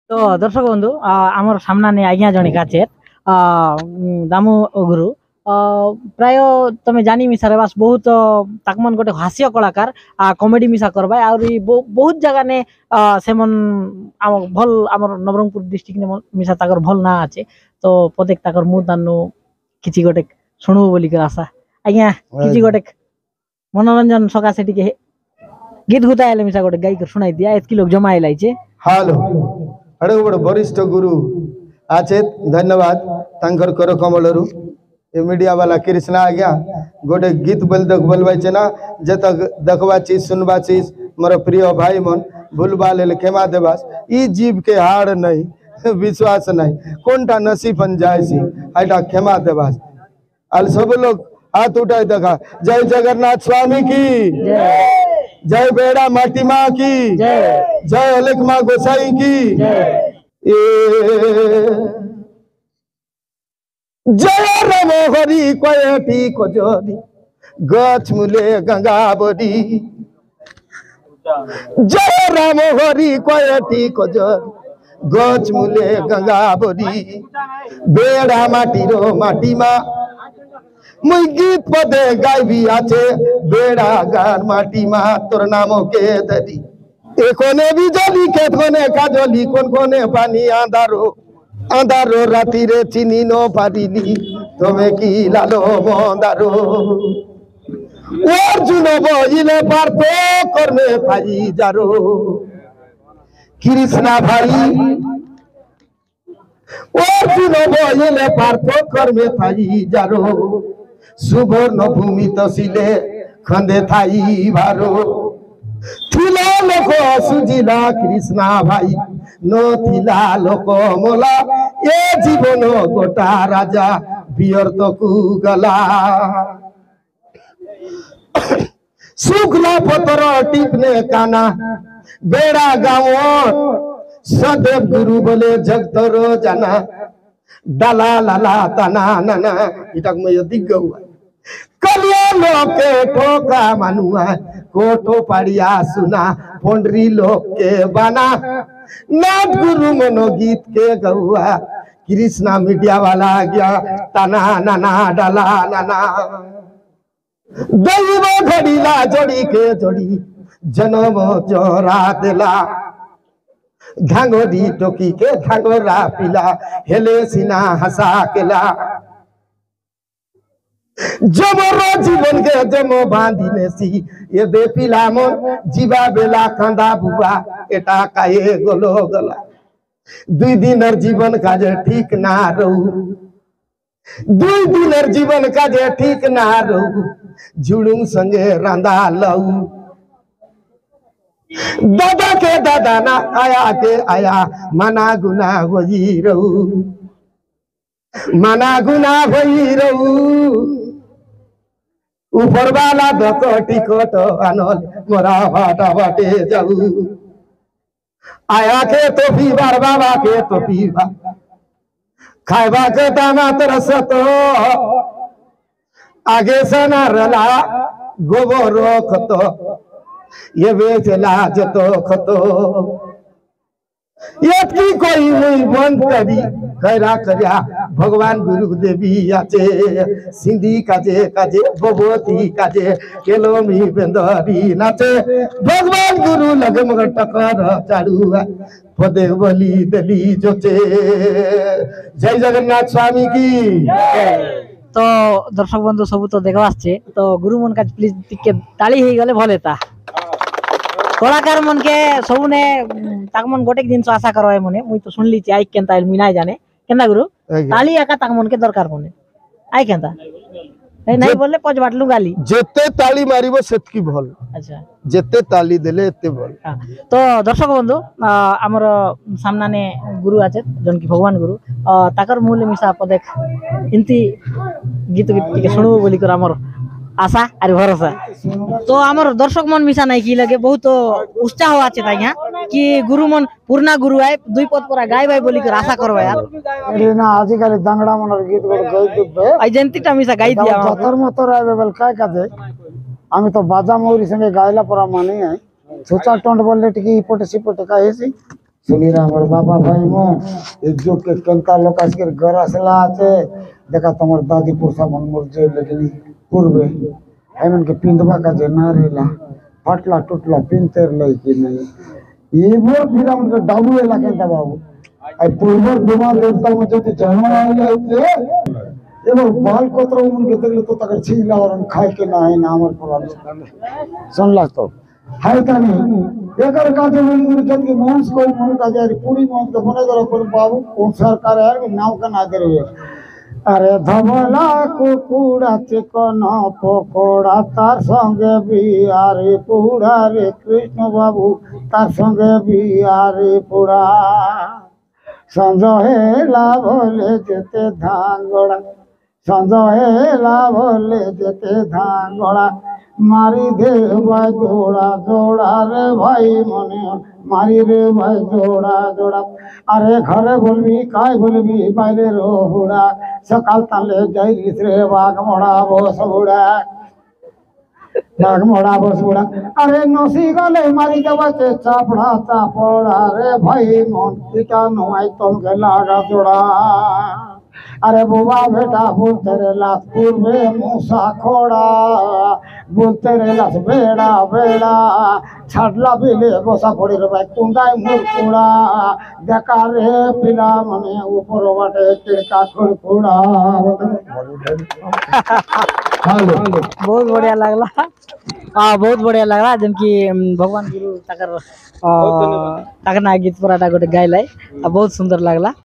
তো দর্শক বন্ধু আমার সামনে আজ্ঞা জনে কাছে দামু গুরু প্রায় তুমি জানি মিশারে বাস বহুত তাকমন গোটে হাস্য কলাকার কমেডি মিশা করবা আর বহুত জায়গা নে সেমন ভল আমার নবরঙ্গপুর ডিস্ট্রিক্ট মিশা তাকর ভল না আছে তো প্রত্যেক তাকর মুখ দান্নু কিছু গোটে শুনবো বলি করে আশা আজ্ঞা কিছু গোটে মনোরঞ্জন সকাশে টিকে গীত গুতা এলে মিশা গোটে গাই করে শুনাই দিয়া এতকি লোক জমা এলাইছে। हालो अड़े बड़ वरिष्ठ गुरु आचे धन्यवाद तांकर कर कमलरू ये मीडिया वाला कृष्णा आ गया गोटे गीत बोलवाई ना जतक देखवा चीज सुनवा चीज मोर प्रिय भाई मन भूलवा ले खेमा देवास ई जीव के हार नहीं विश्वास नहीं कोनटा नसीबन जाय सी आइटा खेमा देवास आल सब लोग हाथ उठाए देखा जय जगन्नाथ स्वामी की जय बेड़ा माटी माँ की जय अलख माँ गोसाई की जय राम हरि कयटी कजरी गछ मूले गंगा बड़ी जय राम हरि कयटी कजरी गछ मूले गंगा बड़ी बेड़ा माटी रो माटी माँ मुई गीत पदे गायबी आचे बेड़ा गान माटी मा तोर नामो के दरी ए कोने बिजली के कोने काजली कोन कोने पानी आंधारो आंधारो राती रे चिनी नो पारिली तोमे की लालो मोंदारो अर्जुन बोइले पारतो करमे भाई जारो कृष्णा भाई अर्जुन बोइले पारतो करमे भाई जारो सुवर्ण भूमि तसिले खंदे थाई भारो थिला लोक सुजिला कृष्णा भाई नो थिला लोक मोला ए जीवन गोटा राजा बियर्त कु गला शुक्ला पतर टिपने काना बेड़ा गाँव सदैव गुरु बोले जगतरो जाना डाला लाला तना नाना इटक में यदि गौआ कलिया लोके ठोका मानुआ कोठो पाड़िया सुना फोंडरी लोक के बना नाथ गुरु मनो गीत के गौआ कृष्णा मीडिया वाला गया तना नाना डाला नाना दैव घड़ीला जोड़ी के जोड़ी जन्म जोरा दिला धांगोरी टोकी के धांगोरा पिला हेले सिना हंसा केला जमरो जीवन के जमो बांधिने सी ये दे पिला मन जीवा बेला कांदा बुआ एटा काये गोलो गला दुई दिनर जीवन काजे ठीक ना रहू दुई दिनर जीवन काजे ठीक ना रहू झुड़ुंग संगे रांदा लऊ दादा के दादा ना आया के आया मना गुना होई रहू मना गुना होई रहू ऊपर वाला दको टिकट आनल मोरा भाटा बाटे जाऊ आया के तो पीबार बाबा के तो पीबा खाइबा के दाना तरस तो आगे सना रला गोबर खतो ये बेचला जतो खतो यत्की कोई हुई बंद करी खैरा करया भगवान गुरु देवी आचे सिंधी काजे काजे भगवती काजे केलोमी बेंदरी नाचे भगवान गुरु लगे मगर टकर चाड़ू पदे बली दली जोचे जय जगन्नाथ स्वामी की। तो दर्शक बंधु सब तो देखा आछे तो गुरु मन का प्लीज टिके ताली हे गले भले ता कलाकार मन के सबने ताकमन गोटे दिन से आशा करवाए मने मुई तो सुनली छी आई केनता मुई नाय जाने केनता गुरु ताली एका ताकमन के दरकार मने आई केनता ए नहीं बोलले पज बाटलु गाली जेते ताली मारिबो सेतकी भल अच्छा जेते ताली देले एते भल। तो दर्शक बंधु हमर सामने गुरु आछे जन की भगवान गुरु ताकर मूल्य मिसा पदेख इनती गीत के सुनबो बोली कर हमर आशा और भरोसा तो आमर दर्शक मन मिसा नहीं की लगे बहुत उत्साह আছে তাই कि गुरु मन पूर्णा गुरु आए दुई पद पूरा गाय भाई बोली कर आशा करबा यार এরে না আজিকালি দাঙ্গড়া মনের গীত গুলো গাই দিবে আই জেন্তিটা মিসা গাই দিয়া যতর মতর আইবে বল কাই কাজে আমি তো বাজা মৌরি সঙ্গে গাইলা পরা মানে ছুচা টন্ড বললে টিকি ইপটে সিপটে কাইছি শুনিরা আমার বাবা ভাই মন এই যুগকে কেনকা লোক আজকের ঘর আসলা আছে দেখা তোমার দাদি পোষা মন মরছে লেকিন পূর্বে এমনকি পিন্ধবা কাজে না রেলা ফাটলা টুটলা পিনতে লাই কি নাই এবার ফির আমাকে ডাবু এলাকা দা বাবু আর পূর্বের বিমান দেবতা মধ্যে যদি ঝামেলা হয়ে যাচ্ছে এবার বাল কত মনকে দেখলে তো তাকে ছিলা আর খাই কে না হয় না আমার পড়ার শুনলা তো হাই কানি একার কাজে বলি যদি মানুষ কই মন কাজে আর পুরি মন তো মনে করো কোন বাবু কোন সরকার আর নাও কা না দেবে আরে ধবলা কুকুড়া চিকন পকোড়া তার সঙ্গে বিয়ারে পুরা রে কৃষ্ণ বাবু তার সঙ্গে বিয়ারে পুরা সঞ্জহেলা বলে যেতে ধান গোড়া সঞ্জহেলা বলে যেতে ধান গোড়া মারি দে ভাই জোড়া জোড়া রে ভাই মনে মারি রে ভাই জোড়া জোড়া আরে ঘরে বলবি কাই বলবি বাইরে রোহুড়া সকাল তালে যাইলিস রে বাঘ মরা বস বুড়া বাঘ মরা বস বুড়া আরে নসি গলে মারি দেওয়াতে চাপড়া চাপড়া রে ভাই মন পিটা নয় তোমাকে লাগা জোড়া আরে বুবা বেটা বলতে রে লাশ পূর্বে মশা খোড়া বলতে রে লাশ বেড়া বেড়া ছাড়লা বিলে বসা পড়ি রে ভাই কুন্দায় মুরকুড়া দেখা রে পিলা মানে উপর বাটে চিড়কা খুড়কুড়া बहुत बढ़िया लगला बहुत बढ़िया लगला जमकि भगवान गुरु ताकर ताकर ना गीत पुराटा गोटे गाइलाई बहुत सुंदर लगला।